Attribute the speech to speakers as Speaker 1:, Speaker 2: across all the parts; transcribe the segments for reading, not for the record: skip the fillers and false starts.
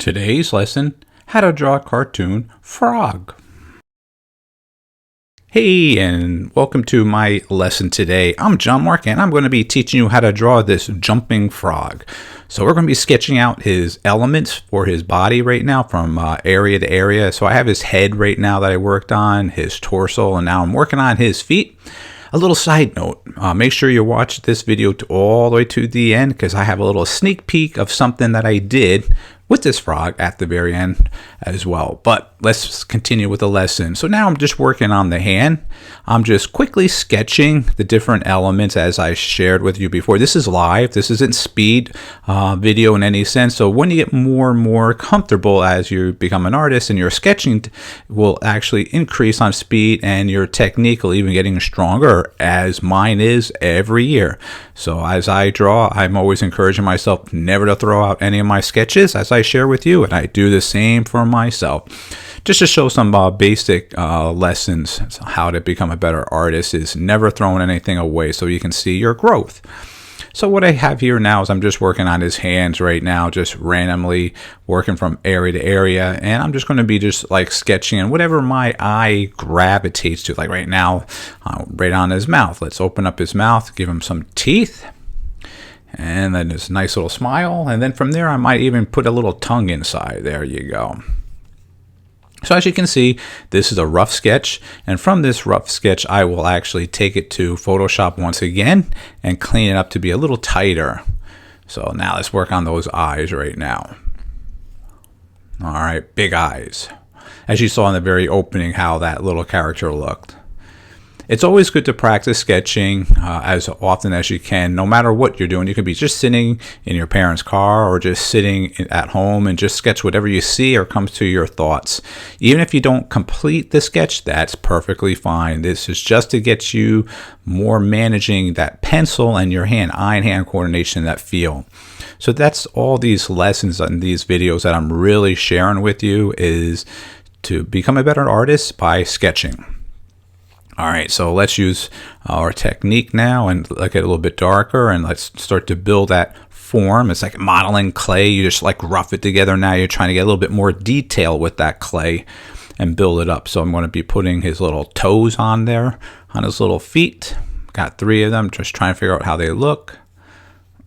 Speaker 1: Today's lesson, how to draw a cartoon frog. Hey, and welcome to my lesson today. I'm John-Marc, and I'm going to be teaching you how to draw this jumping frog. So we're going to be sketching out his elements for his body right now from area to area. So I have his head right now that I worked on, his torso, and now I'm working on his feet. A little side note, make sure you watch this video all the way to the end because I have a little sneak peek of something that I did with this frog at the very end as well. But let's continue with the lesson. So now I'm just working on the hand. I'm just quickly sketching the different elements as I shared with you before. This is live. This isn't speed video in any sense. So when you get more and more comfortable as you become an artist and your sketching will actually increase on speed and your technique will even getting stronger as mine is every year. So as I draw, I'm always encouraging myself never to throw out any of my sketches as I share with you, and I do the same for myself. Just to show some basic lessons how to become a better artist is never throwing anything away so you can see your growth. So what I have here now is I'm just working on his hands right now, just randomly working from area to area, and I'm just going to be just like sketching and whatever my eye gravitates to. Like right now, right on his mouth. Let's open up his mouth, give him some teeth. And then this nice little smile. And then from there, I might even put a little tongue inside. There you go. So as you can see, this is a rough sketch. And from this rough sketch, I will actually take it to Photoshop once again and clean it up to be a little tighter. So now let's work on those eyes right now. All right, big eyes. As you saw in the very opening, how that little character looked. It's always good to practice sketching as often as you can, no matter what you're doing. You could be just sitting in your parents' car or just sitting at home and just sketch whatever you see or comes to your thoughts. Even if you don't complete the sketch, that's perfectly fine. This is just to get you more managing that pencil and your hand, eye and hand coordination, that feel. So that's all these lessons and these videos that I'm really sharing with you is to become a better artist by sketching. All right, so let's use our technique now and look at it a little bit darker, and let's start to build that form. It's like modeling clay. You just like rough it together. Now you're trying to get a little bit more detail with that clay and build it up. So I'm going to be putting his little toes on there, on his little feet. Got 3 of them, just trying to figure out how they look.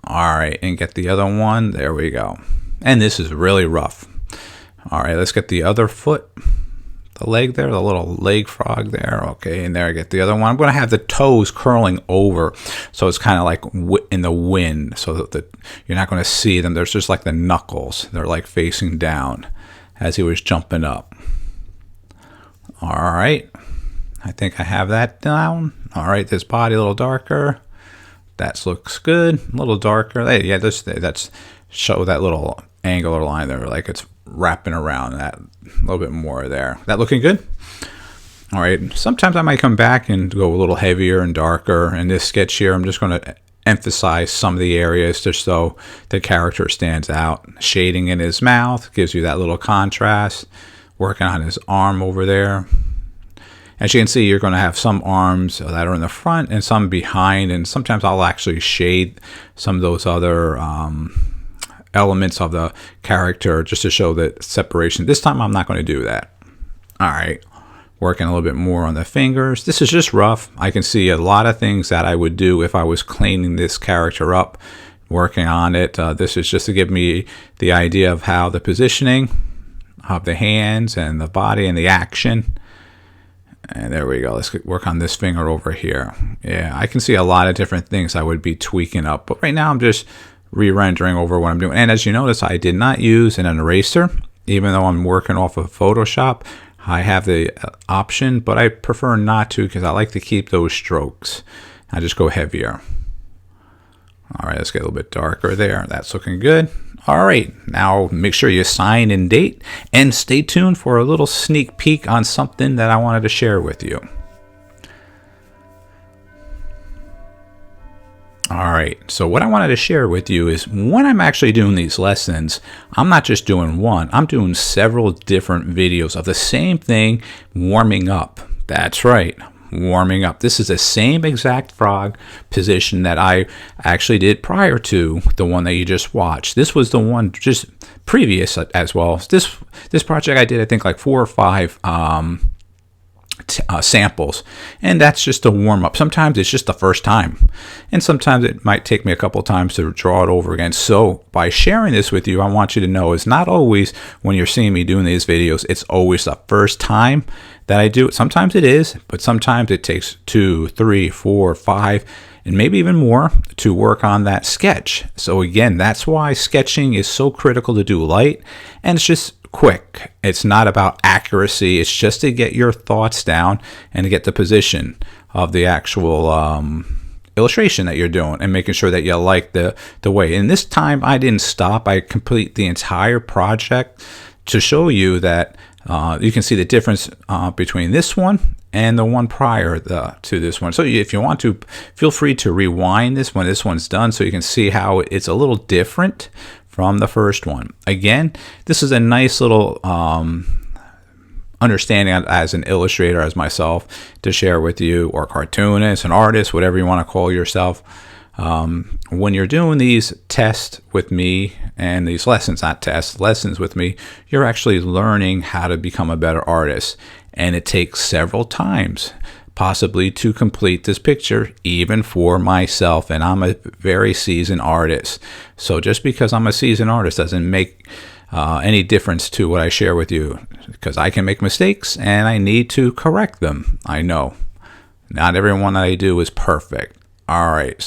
Speaker 1: All right, and get the other one. There we go. And this is really rough. All right, let's get the other foot. The leg there, the little leg frog there. Okay, and there I get the other one. I'm going to have the toes curling over, so it's kind of like in the wind, so that you're not going to see them. There's just like the knuckles. They're like facing down as he was jumping up. All right, I think I have that down. All right, this body a little darker. That looks good. A little darker. Hey, yeah, that's show that little angular line there, like it's wrapping around that a little bit more there. That looking good? All right, sometimes I might come back and go a little heavier and darker. In this sketch here, I'm just going to emphasize some of the areas just so the character stands out. Shading in his mouth gives you that little contrast. Working on his arm over there. As you can see, you're going to have some arms that are in the front and some behind, and sometimes I'll actually shade some of those other elements of the character just to show the separation. This time I'm not going to do that. All right, working a little bit more on the fingers. This is just rough. I can see a lot of things that I would do if I was cleaning this character up, working on it. This is just to give me the idea of how the positioning of the hands and the body and the action. And there we go. Let's work on this finger over here. Yeah, I can see a lot of different things I would be tweaking up, but right now I'm just re-rendering over what I'm doing. And as you notice, I did not use an eraser, even though I'm working off of Photoshop. I have the option, but I prefer not to because I like to keep those strokes. I just go heavier. All right, let's get a little bit darker there. That's looking good. All right, now make sure you sign and date and stay tuned for a little sneak peek on something that I wanted to share with you. All right, so what I wanted to share with you is when I'm actually doing these lessons, I'm not just doing one, I'm doing several different videos of the same thing, warming up. That's right, warming up. This is the same exact frog position that I actually did prior to the one that you just watched. This was the one just previous as well. This project I did, I think, like 4 or 5 samples, and that's just a warm-up. Sometimes it's just the first time, and sometimes it might take me a couple times to draw it over again. So by sharing this with you, I want you to know it's not always, when you're seeing me doing these videos, it's always the first time that I do it. Sometimes it is, but sometimes it takes 2, 3, 4, 5, and maybe even more to work on that sketch. So again, that's why sketching is so critical to do light, and it's just quick. It's not about accuracy. It's just to get your thoughts down and to get the position of the actual illustration that you're doing, and making sure that you like the way. And this time I didn't stop. I complete the entire project to show you that you can see the difference between this one and the one prior to this one. So if you want to, feel free to rewind this when this one's done, so you can see how it's a little different from the first one. Again, this is a nice little understanding as an illustrator, as myself, to share with you, or cartoonist, an artist, whatever you want to call yourself. When you're doing these tests with me, and these lessons, not tests, lessons with me, you're actually learning how to become a better artist. And it takes several times possibly to complete this picture, even for myself, and I'm a very seasoned artist. So just because I'm a seasoned artist doesn't make any difference to what I share with you, because I can make mistakes and I need to correct them. I know not everyone that I do is perfect. All right,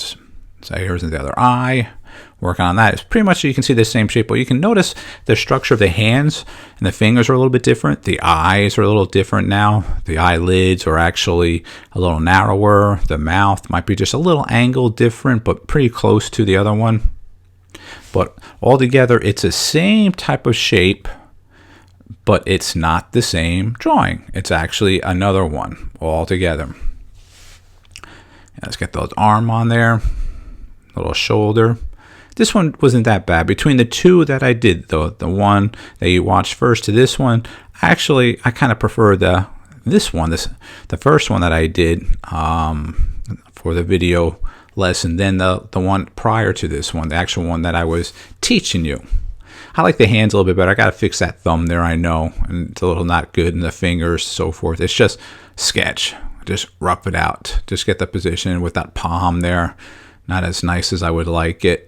Speaker 1: so here's the other eye. Working on that. It's pretty much, you can see the same shape, but you can notice the structure of the hands and the fingers are a little bit different. The eyes are a little different now. The eyelids are actually a little narrower. The mouth might be just a little angle different, but pretty close to the other one. But altogether, it's the same type of shape, but it's not the same drawing. It's actually another one altogether. Let's get the arm on there, little shoulder. This one wasn't that bad. Between the two that I did, though, the one that you watched first to this one, actually, I kind of prefer the first one that I did for the video lesson, than the one prior to this one, the actual one that I was teaching you. I like the hands a little bit better. I got to fix that thumb there, I know, and it's a little not good, and the fingers, so forth. It's just sketch. Just rough it out. Just get the position with that palm there. Not as nice as I would like it.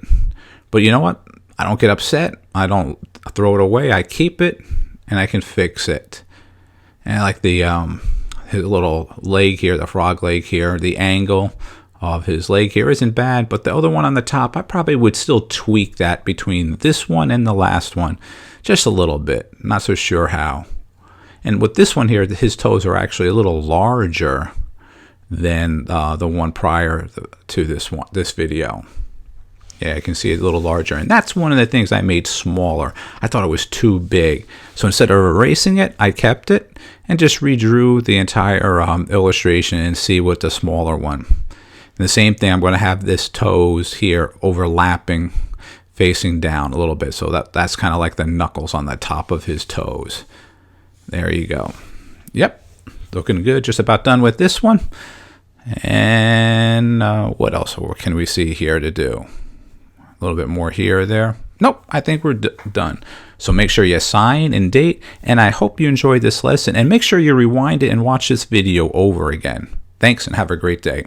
Speaker 1: But you know what? I don't get upset. I don't throw it away. I keep it, and I can fix it. And I like the his little leg here, the frog leg here. The angle of his leg here isn't bad, but the other one on the top, I probably would still tweak that between this one and the last one. Just a little bit. Not so sure how. And with this one here, his toes are actually a little larger than the one prior to this video. Yeah, I can see it a little larger, and that's one of the things I made smaller. I thought it was too big, so instead of erasing it, I kept it and just redrew the entire illustration and see what the smaller one. And the same thing, I'm going to have this toes here overlapping, facing down a little bit, so that's kind of like the knuckles on the top of his toes. There you go. Yep, looking good. Just about done with this one. And what else can we see here to do? A little bit more here or there. Nope, I think we're done. So make sure you sign and date, and I hope you enjoyed this lesson, and make sure you rewind it and watch this video over again. Thanks, and have a great day.